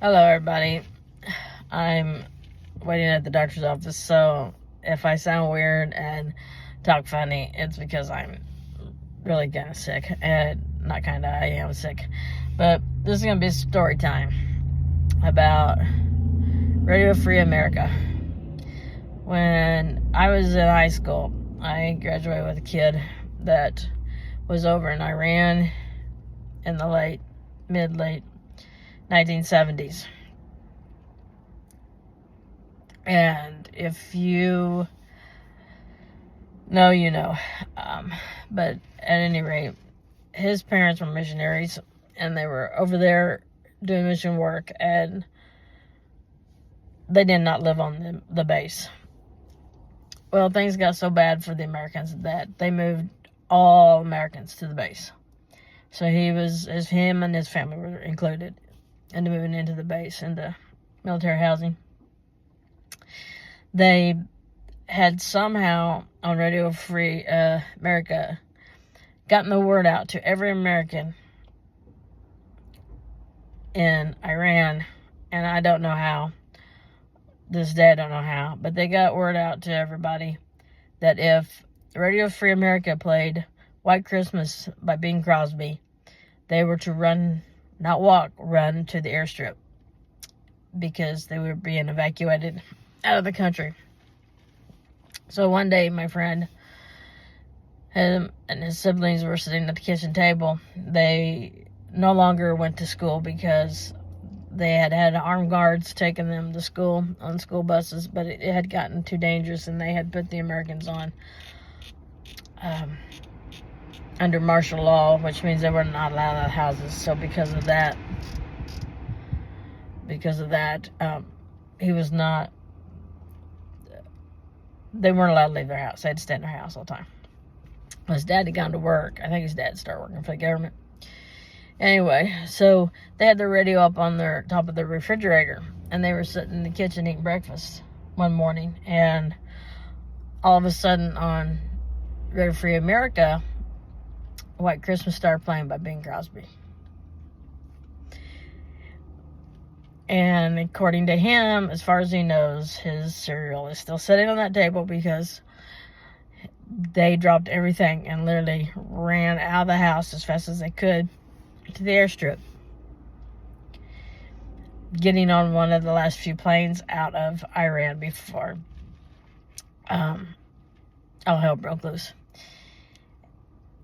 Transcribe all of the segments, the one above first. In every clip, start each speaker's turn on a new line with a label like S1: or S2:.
S1: Hello, everybody. I'm waiting at the doctor's office, so if I sound weird and talk funny, it's because I'm really kind of sick. And not kind of, I am sick. But this is going to be a story time about Radio Free America. When I was in high school, I graduated with a kid that was over in Iran in the mid-late 1970s. And if you know, you know. But at any rate, his parents were missionaries, and they were over there doing mission work, and they did not live on the base. Well, things got so bad for the Americans that they moved all Americans to the base. So him and his family were included into moving into the base, into military housing. They had somehow, on Radio Free America, gotten the word out to every American in Iran, and I don't know how. This day, I don't know how, but they got word out to everybody that if Radio Free America played White Christmas by Bing Crosby, they were to run, not walk, run to the airstrip, because they were being evacuated out of the country. So one day, my friend, him and his siblings were sitting at the kitchen table. They no longer went to school because they had armed guards taking them to school on school buses, but it had gotten too dangerous, and they had put the Americans on under martial law, which means they were not allowed out of houses. So because of that, he was not. They weren't allowed to leave their house. They had to stay in their house all the time. His dad had gone to work. I think his dad started working for the government. Anyway, so they had their radio up on their top of the refrigerator, and they were sitting in the kitchen eating breakfast one morning, and all of a sudden on Radio Free America, White Christmas started playing by Bing Crosby. And according to him, as far as he knows, his cereal is still sitting on that table because they dropped everything and literally ran out of the house as fast as they could to the airstrip, getting on one of the last few planes out of Iran before all hell broke loose.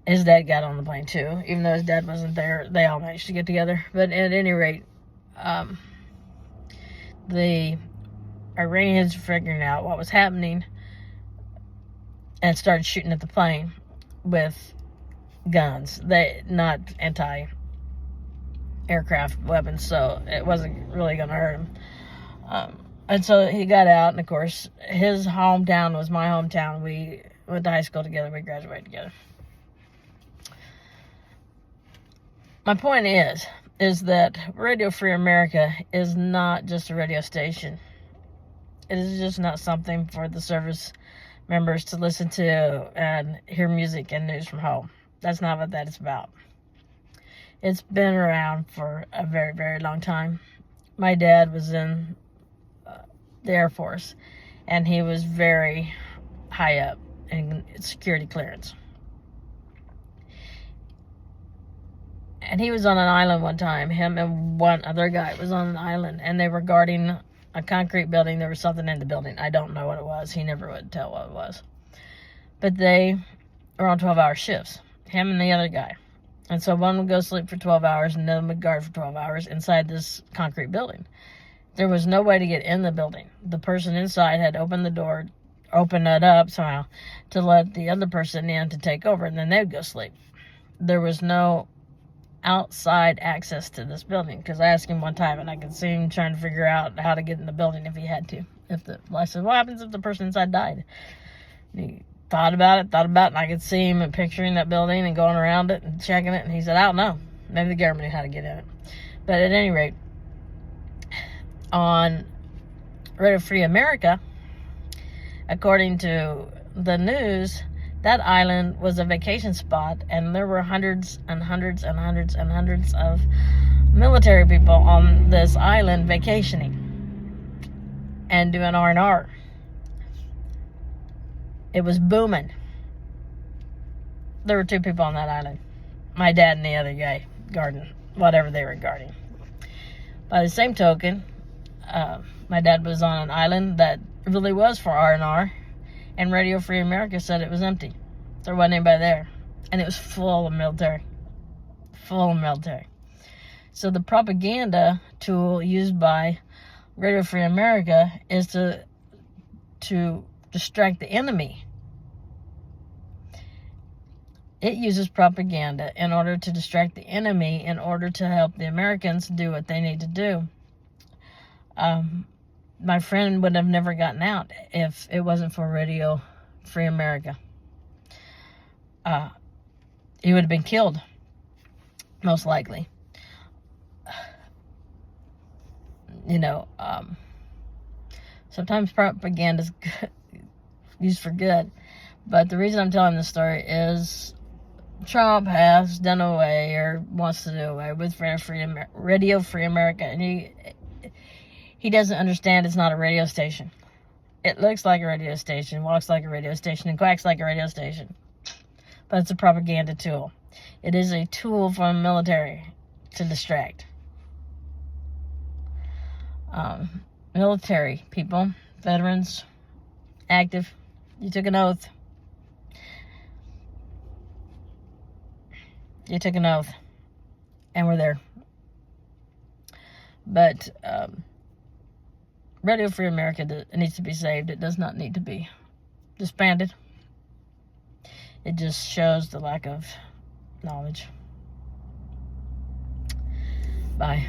S1: His dad got on the plane too, even though his dad wasn't there. They all managed to get together. But at any rate, the Iranians figuring out what was happening and started shooting at the plane with guns. They not anti-aircraft weapons, so it wasn't really going to hurt him. And so he got out, and of course, his hometown was my hometown. We went to high school together. We graduated together. My point is that Radio Free America is not just a radio station. It is just not something for the service members to listen to and hear music and news from home. That's not what that is about. It's been around for a very, very long time. My dad was in the Air Force, and he was very high up in security clearance. And he was on an island one time. Him and one other guy was on an island, and they were guarding a concrete building. There was something in the building. I don't know what it was. He never would tell what it was. But they were on 12-hour shifts, him and the other guy. And so one would go sleep for 12 hours, and another would guard for 12 hours inside this concrete building. There was no way to get in the building. The person inside had opened the door, opened it up somehow, to let the other person in to take over, and then they'd go sleep. There was no outside access to this building, because I asked him one time, and I could see him trying to figure out how to get in the building if he had to. I said, what happens if the person inside died? And he thought about it, and I could see him picturing that building and going around it and checking it, and he said, I don't know. Maybe the government knew how to get in it. But at any rate, on Radio Free America, according to the news, that island was a vacation spot, and there were hundreds and hundreds and hundreds and hundreds of military people on this island vacationing and doing R&R. It was booming. There were 2 people on that island. My dad and the other guy guarding whatever they were guarding. By the same token, my dad was on an island that really was for R&R, and Radio Free America said it was empty. There wasn't anybody there. And it was full of military. Full of military. So the propaganda tool used by Radio Free America is to distract the enemy. It uses propaganda in order to distract the enemy, in order to help the Americans do what they need to do. My friend would have never gotten out if it wasn't for Radio Free America. He would have been killed, most likely. Sometimes propaganda is used for good. But the reason I'm telling this story is Trump has done away, or wants to do away, with Radio Free America. And he doesn't understand it's not a radio station. It looks like a radio station, walks like a radio station, and quacks like a radio station. But it's a propaganda tool. It is a tool from the military to distract. Military people, veterans, active, you took an oath. You took an oath, and we're there. But Radio Free America needs to be saved. It does not need to be disbanded. It just shows the lack of knowledge. Bye.